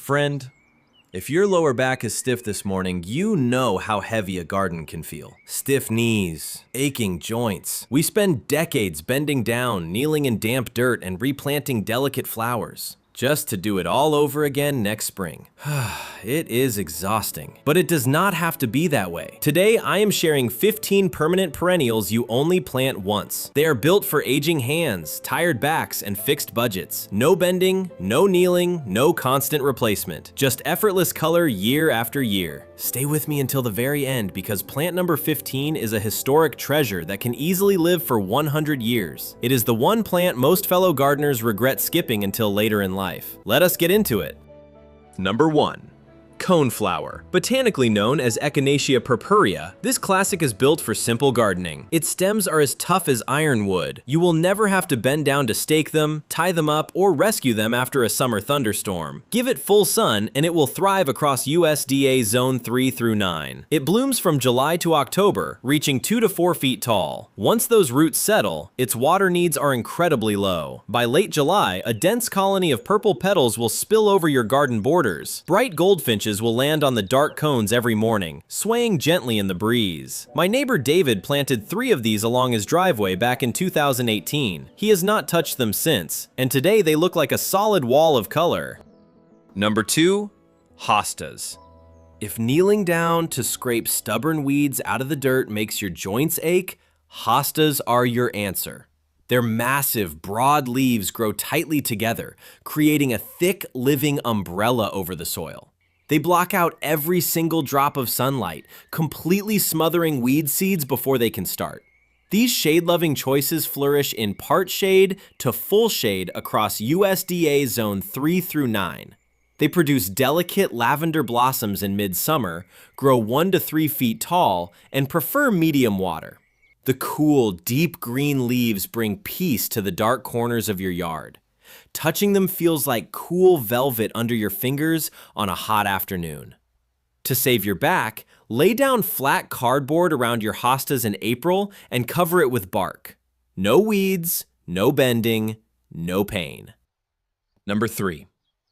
Friend, if your lower back is stiff this morning, you know how heavy a garden can feel. Stiff knees, aching joints. We spend decades bending down, kneeling in damp dirt, and replanting delicate flowers, just to do it all over again next spring. It is exhausting, but it does not have to be that way. Today, I am sharing 15 permanent perennials you only plant once. They are built for aging hands, tired backs, and fixed budgets. No bending, no kneeling, no constant replacement. Just effortless color year after year. Stay with me until the very end because plant number 15 is a historic treasure that can easily live for 100 years. It is the one plant most fellow gardeners regret skipping until later in life. Let us get into it. Number 1. Coneflower. Botanically known as Echinacea purpurea, this classic is built for simple gardening. Its stems are as tough as ironwood. You will never have to bend down to stake them, tie them up, or rescue them after a summer thunderstorm. Give it full sun and it will thrive across USDA Zone 3 through 9. It blooms from July to October, reaching 2 to 4 feet tall. Once those roots settle, its water needs are incredibly low. By late July, a dense colony of purple petals will spill over your garden borders. Bright goldfinches will land on the dark cones every morning, swaying gently in the breeze. My neighbor David planted 3 of these along his driveway back in 2018. He has not touched them since, and today they look like a solid wall of color. Number 2. Hostas. If kneeling down to scrape stubborn weeds out of the dirt makes your joints ache, hostas are your answer. Their massive, broad leaves grow tightly together, creating a thick, living umbrella over the soil. They block out every single drop of sunlight, completely smothering weed seeds before they can start. These shade-loving choices flourish in part shade to full shade across USDA Zone 3 through 9. They produce delicate lavender blossoms in midsummer, grow 1 to 3 feet tall, and prefer medium water. The cool, deep green leaves bring peace to the dark corners of your yard. Touching them feels like cool velvet under your fingers on a hot afternoon. To save your back, lay down flat cardboard around your hostas in April and cover it with bark. No weeds, no bending, no pain. Number 3.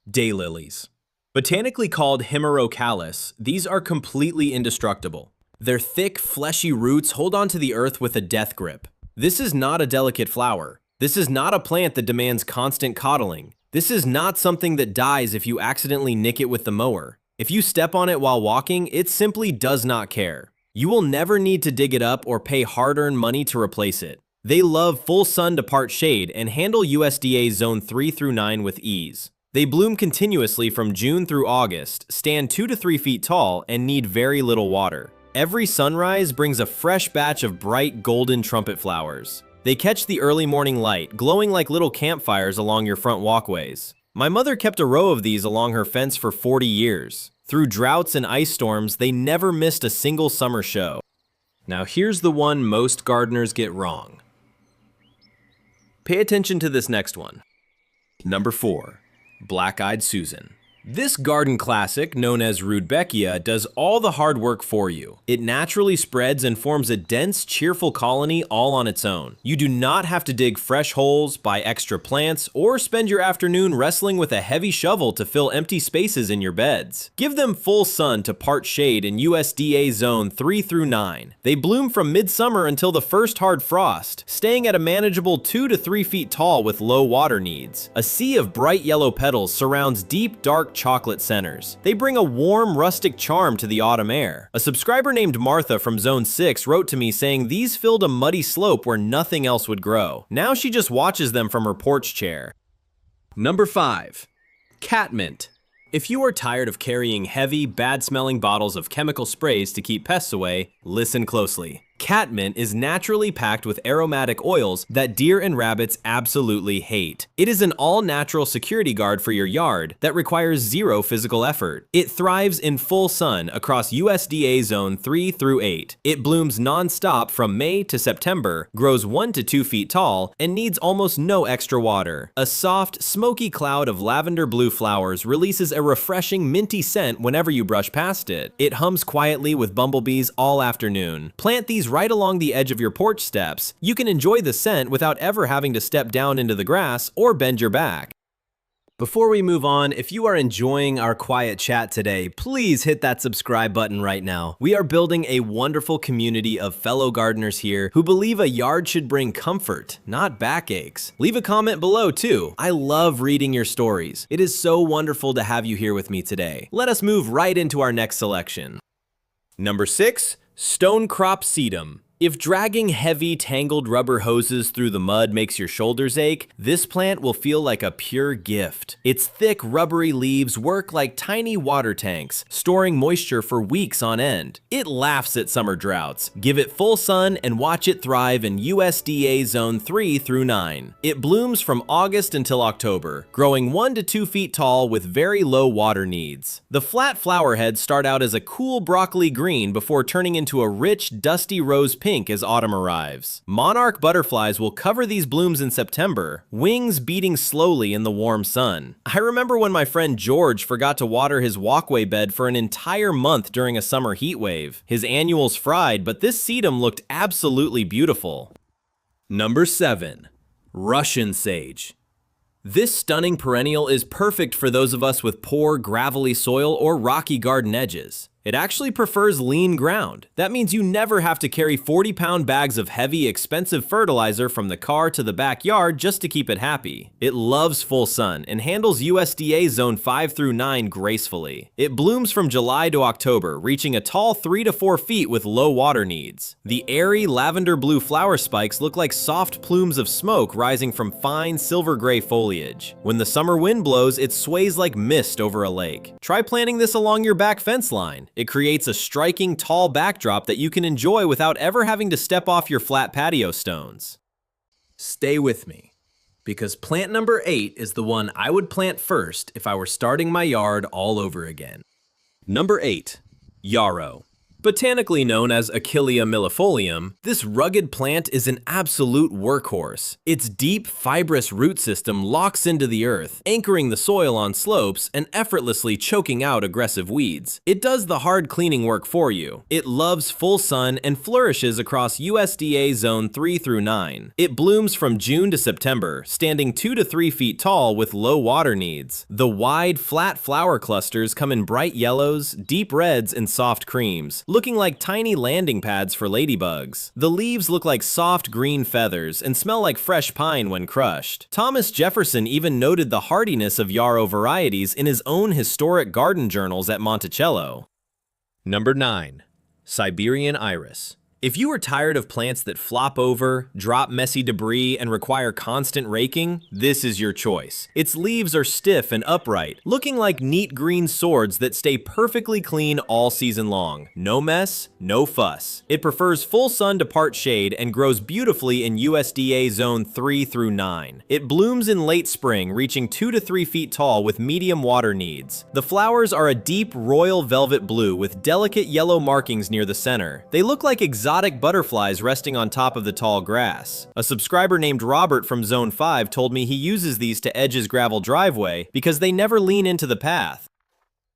Daylilies. Botanically called Hemerocallis, these are completely indestructible. Their thick, fleshy roots hold onto the earth with a death grip. This is not a delicate flower. This is not a plant that demands constant coddling. This is not something that dies if you accidentally nick it with the mower. If you step on it while walking, it simply does not care. You will never need to dig it up or pay hard-earned money to replace it. They love full sun to part shade and handle USDA Zone 3 through 9 with ease. They bloom continuously from June through August, stand 2 to 3 feet tall, and need very little water. Every sunrise brings a fresh batch of bright golden trumpet flowers. They catch the early morning light, glowing like little campfires along your front walkways. My mother kept a row of these along her fence for 40 years. Through droughts and ice storms, they never missed a single summer show. Now here's the one most gardeners get wrong. Pay attention to this next one. Number 4. Black-Eyed Susan. This garden classic, known as Rudbeckia, does all the hard work for you. It naturally spreads and forms a dense, cheerful colony all on its own. You do not have to dig fresh holes, buy extra plants, or spend your afternoon wrestling with a heavy shovel to fill empty spaces in your beds. Give them full sun to part shade in USDA Zone 3 through 9. They bloom from midsummer until the first hard frost, staying at a manageable 2 to 3 feet tall with low water needs. A sea of bright yellow petals surrounds deep, dark chocolate centers. They bring a warm, rustic charm to the autumn air. A subscriber named Martha from Zone 6 wrote to me saying these filled a muddy slope where nothing else would grow. Now she just watches them from her porch chair. Number 5. Catmint. If you are tired of carrying heavy, bad-smelling bottles of chemical sprays to keep pests away, listen closely. Catmint is naturally packed with aromatic oils that deer and rabbits absolutely hate. It is an all-natural security guard for your yard that requires zero physical effort. It thrives in full sun across USDA Zone 3 through 8. It blooms non-stop from May to September, grows 1 to 2 feet tall, and needs almost no extra water. A soft, smoky cloud of lavender blue flowers releases a refreshing minty scent whenever you brush past it. It hums quietly with bumblebees all afternoon. Plant these right along the edge of your porch steps. You can enjoy the scent without ever having to step down into the grass or bend your back. Before we move on, if you are enjoying our quiet chat today, please hit that subscribe button right now. We are building a wonderful community of fellow gardeners here who believe a yard should bring comfort, not backaches. Leave a comment below too. I love reading your stories. It is so wonderful to have you here with me today. Let us move right into our next selection. Number 6, Stone Crop Sedum. If dragging heavy, tangled rubber hoses through the mud makes your shoulders ache, this plant will feel like a pure gift. Its thick, rubbery leaves work like tiny water tanks, storing moisture for weeks on end. It laughs at summer droughts. Give it full sun and watch it thrive in USDA Zone 3 through 9. It blooms from August until October, growing 1 to 2 feet tall with very low water needs. The flat flower heads start out as a cool broccoli green before turning into a rich, dusty rose pink as autumn arrives. Monarch butterflies will cover these blooms in September, wings beating slowly in the warm sun. I remember when my friend George forgot to water his walkway bed for an entire month during a summer heat wave. His annuals fried, but this sedum looked absolutely beautiful. Number 7, Russian Sage. This stunning perennial is perfect for those of us with poor, gravelly soil or rocky garden edges. It actually prefers lean ground. That means you never have to carry 40-pound bags of heavy, expensive fertilizer from the car to the backyard just to keep it happy. It loves full sun and handles USDA Zone 5 through 9 gracefully. It blooms from July to October, reaching a tall 3 to 4 feet with low water needs. The airy lavender blue flower spikes look like soft plumes of smoke rising from fine silver gray foliage. When the summer wind blows, it sways like mist over a lake. Try planting this along your back fence line. It creates a striking, tall backdrop that you can enjoy without ever having to step off your flat patio stones. Stay with me, because plant number 8 is the one I would plant first if I were starting my yard all over again. Number 8, Yarrow. Botanically known as Achillea millefolium, this rugged plant is an absolute workhorse. Its deep, fibrous root system locks into the earth, anchoring the soil on slopes and effortlessly choking out aggressive weeds. It does the hard cleaning work for you. It loves full sun and flourishes across USDA Zone 3 through 9. It blooms from June to September, standing 2 to 3 feet tall with low water needs. The wide, flat flower clusters come in bright yellows, deep reds, and soft creams, looking like tiny landing pads for ladybugs. The leaves look like soft green feathers and smell like fresh pine when crushed. Thomas Jefferson even noted the hardiness of yarrow varieties in his own historic garden journals at Monticello. Number 9, Siberian Iris. If you are tired of plants that flop over, drop messy debris, and require constant raking, this is your choice. Its leaves are stiff and upright, looking like neat green swords that stay perfectly clean all season long. No mess, no fuss. It prefers full sun to part shade and grows beautifully in USDA Zone 3 through 9. It blooms in late spring, reaching 2 to 3 feet tall with medium water needs. The flowers are a deep royal velvet blue with delicate yellow markings near the center. They look like exotic butterflies resting on top of the tall grass. A subscriber named Robert from Zone 5 told me he uses these to edge his gravel driveway because they never lean into the path.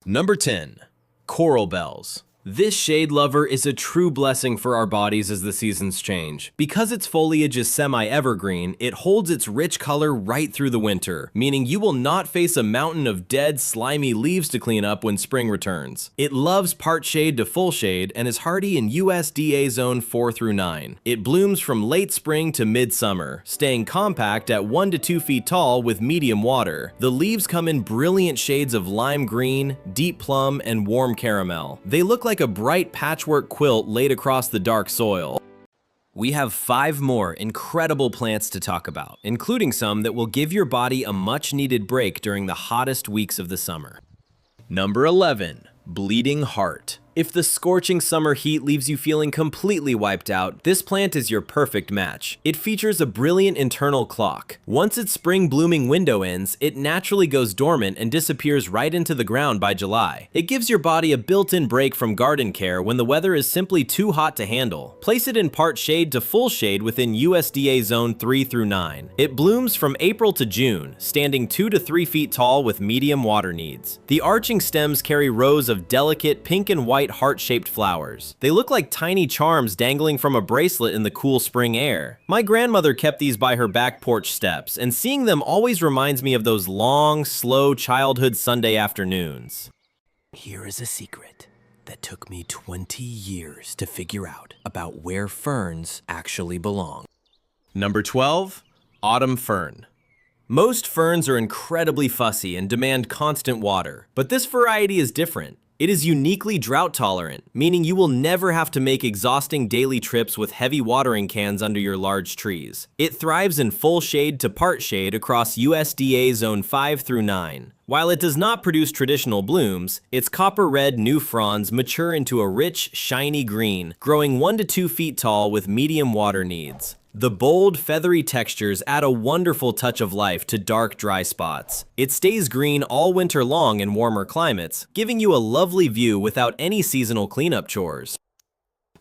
Number 10, Coral Bells. This shade lover is a true blessing for our bodies as the seasons change. Because its foliage is semi-evergreen, it holds its rich color right through the winter, meaning you will not face a mountain of dead, slimy leaves to clean up when spring returns. It loves part shade to full shade and is hardy in USDA Zone 4 through 9. It blooms from late spring to midsummer, staying compact at 1 to 2 feet tall with medium water. The leaves come in brilliant shades of lime green, deep plum, and warm caramel. They look like a bright patchwork quilt laid across the dark soil. We have 5 more incredible plants to talk about, including some that will give your body a much-needed break during the hottest weeks of the summer. Number 11, Bleeding Heart. If the scorching summer heat leaves you feeling completely wiped out, this plant is your perfect match. It features a brilliant internal clock. Once its spring blooming window ends, it naturally goes dormant and disappears right into the ground by July. It gives your body a built-in break from garden care when the weather is simply too hot to handle. Place it in part shade to full shade within USDA Zone 3 through 9. It blooms from April to June, standing 2 to 3 feet tall with medium water needs. The arching stems carry rows of delicate pink and white bright heart-shaped flowers. They look like tiny charms dangling from a bracelet in the cool spring air. My grandmother kept these by her back porch steps, and seeing them always reminds me of those long, slow childhood Sunday afternoons. Here is a secret that took me 20 years to figure out about where ferns actually belong. Number 12, autumn fern. Most ferns are incredibly fussy and demand constant water, but this variety is different. It is uniquely drought tolerant, meaning you will never have to make exhausting daily trips with heavy watering cans under your large trees. It thrives in full shade to part shade across USDA Zone 5 through 9. While it does not produce traditional blooms, its copper-red new fronds mature into a rich, shiny green, growing 1 to 2 feet tall with medium water needs. The bold, feathery textures add a wonderful touch of life to dark, dry spots. It stays green all winter long in warmer climates, giving you a lovely view without any seasonal cleanup chores.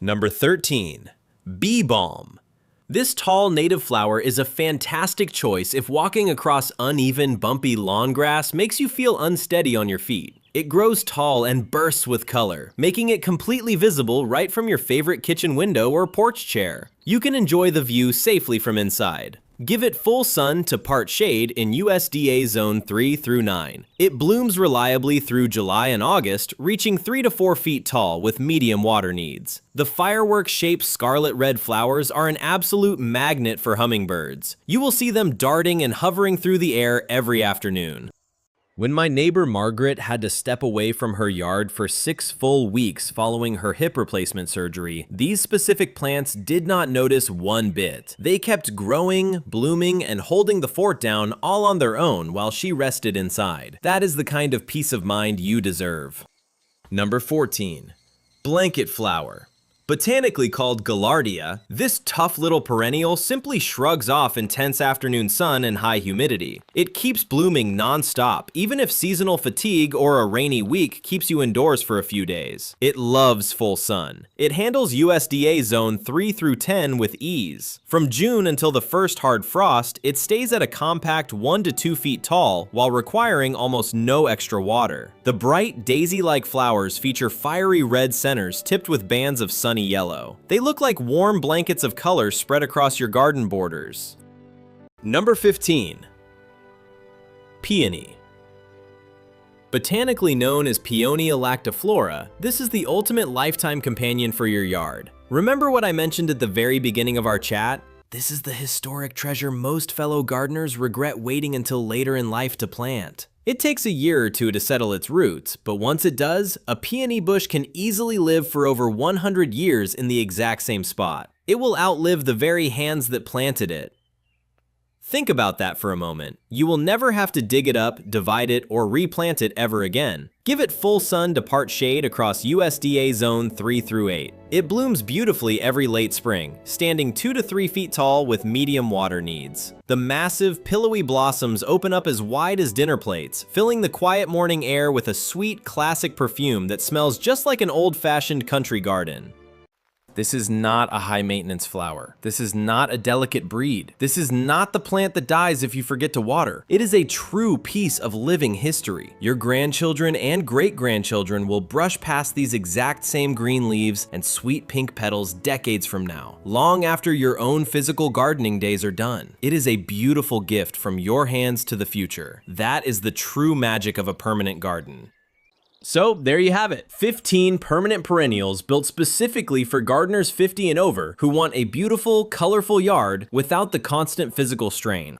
Number 13, bee balm. This tall native flower is a fantastic choice if walking across uneven, bumpy lawn grass makes you feel unsteady on your feet. It grows tall and bursts with color, making it completely visible right from your favorite kitchen window or porch chair. You can enjoy the view safely from inside. Give it full sun to part shade in USDA Zone 3 through 9. It blooms reliably through July and August, reaching 3 to 4 feet tall with medium water needs. The firework-shaped scarlet red flowers are an absolute magnet for hummingbirds. You will see them darting and hovering through the air every afternoon. When my neighbor Margaret had to step away from her yard for 6 full weeks following her hip replacement surgery, these specific plants did not notice one bit. They kept growing, blooming, and holding the fort down all on their own while she rested inside. That is the kind of peace of mind you deserve. Number 14, blanket flower. Botanically called Gaillardia, this tough little perennial simply shrugs off intense afternoon sun and high humidity. It keeps blooming non-stop, even if seasonal fatigue or a rainy week keeps you indoors for a few days. It loves full sun. It handles USDA Zone 3 through 10 with ease. From June until the first hard frost, it stays at a compact 1 to 2 feet tall while requiring almost no extra water. The bright, daisy-like flowers feature fiery red centers tipped with bands of sunny yellow. They look like warm blankets of color spread across your garden borders. Number 15, peony. Botanically known as Peonia lactiflora, this is the ultimate lifetime companion for your yard. Remember what I mentioned at the very beginning of our chat? This is the historic treasure most fellow gardeners regret waiting until later in life to plant. It takes a year or two to settle its roots, but once it does, a peony bush can easily live for over 100 years in the exact same spot. It will outlive the very hands that planted it. Think about that for a moment. You will never have to dig it up, divide it, or replant it ever again. Give it full sun to part shade across USDA Zone 3 through 8. It blooms beautifully every late spring, standing 2 to 3 feet tall with medium water needs. The massive, pillowy blossoms open up as wide as dinner plates, filling the quiet morning air with a sweet, classic perfume that smells just like an old-fashioned country garden. This is not a high-maintenance flower. This is not a delicate breed. This is not the plant that dies if you forget to water. It is a true piece of living history. Your grandchildren and great-grandchildren will brush past these exact same green leaves and sweet pink petals decades from now, long after your own physical gardening days are done. It is a beautiful gift from your hands to the future. That is the true magic of a permanent garden. So there you have it, 15 permanent perennials built specifically for gardeners 50 and over who want a beautiful, colorful yard without the constant physical strain.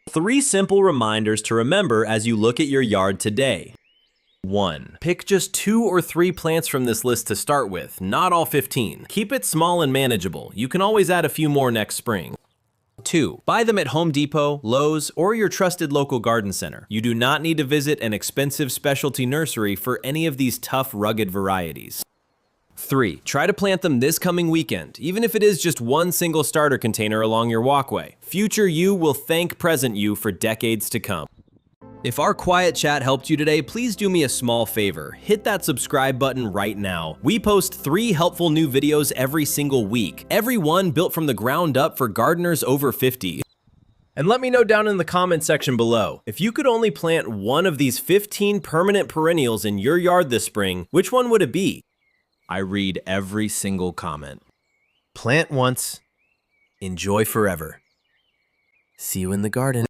3 simple reminders to remember as you look at your yard today. 1. Pick just 2 or 3 plants from this list to start with, not all 15. Keep it small and manageable. You can always add a few more next spring. 2. Buy them at Home Depot, Lowe's, or your trusted local garden center. You do not need to visit an expensive specialty nursery for any of these tough, rugged varieties. 3. Try to plant them this coming weekend, even if it is just one single starter container along your walkway. Future you will thank present you for decades to come. If our quiet chat helped you today, please do me a small favor. Hit that subscribe button right now. We post 3 helpful new videos every single week, every one built from the ground up for gardeners over 50. And let me know down in the comment section below, if you could only plant one of these 15 permanent perennials in your yard this spring, which one would it be? I read every single comment. Plant once, enjoy forever. See you in the garden.